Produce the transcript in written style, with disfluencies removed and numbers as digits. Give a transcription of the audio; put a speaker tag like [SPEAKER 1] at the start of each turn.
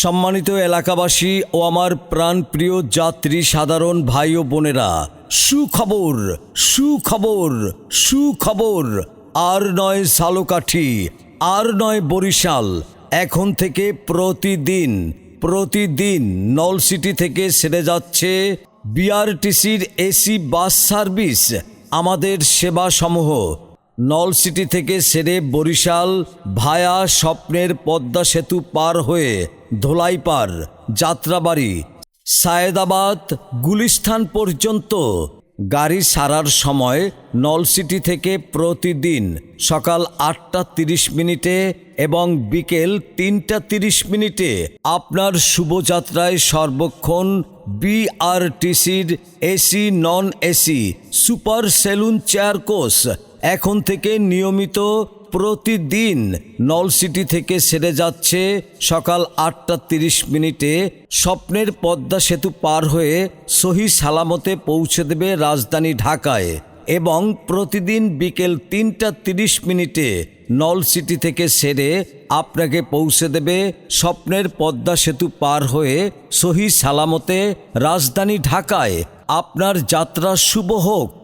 [SPEAKER 1] সম্মানিত এলাকাবাসী ও আমার প্রাণপ্রিয় যাত্রী সাধারণ ভাই ও বোনেরা, সুখবর সুখবর সুখবর। আর নয় ঝালকাঠি, আর নয় বরিশাল, এখন থেকে প্রতিদিন নলছিটি থেকে ছেড়ে যাচ্ছে বিআরটিসির এসি বাস সার্ভিস। আমাদের সেবাসমূহ নলছিটি থেকে ছেড়ে বরিশাল ভায়া স্বপ্নের পদ্মা সেতু পার হয়ে ধোলাইপাড়, যাত্রাবাড়ি, সায়েদাবাদ, গুলিস্তান পর্যন্ত গাড়ি ছাড়ার সময় নলছিটি থেকে প্রতিদিন সকাল 8টা 30 মিনিটে এবং বিকেল 3টা 30 মিনিটে। আপনার শুভযাত্রায় সর্বক্ষণ বিআরটিসির AC non AC super saloon chair coach এখন থেকে নিয়মিত প্রতিদিন নলছিটি থেকে ছেড়ে যাচ্ছে সকাল 8টা 30 মিনিটে। স্বপ্নের পদ্মা সেতু পার হয়ে সহি সালামতে পৌঁছে দেবে রাজধানী ঢাকায় এবং প্রতিদিন বিকেল 3টা 30 মিনিটে নলছিটি থেকে ছেড়ে আপনাকে পৌঁছে দেবে স্বপ্নের পদ্মা সেতু পার হয়ে সহি সালামতে রাজধানী ঢাকায়। আপনার যাত্রা শুভ হোক।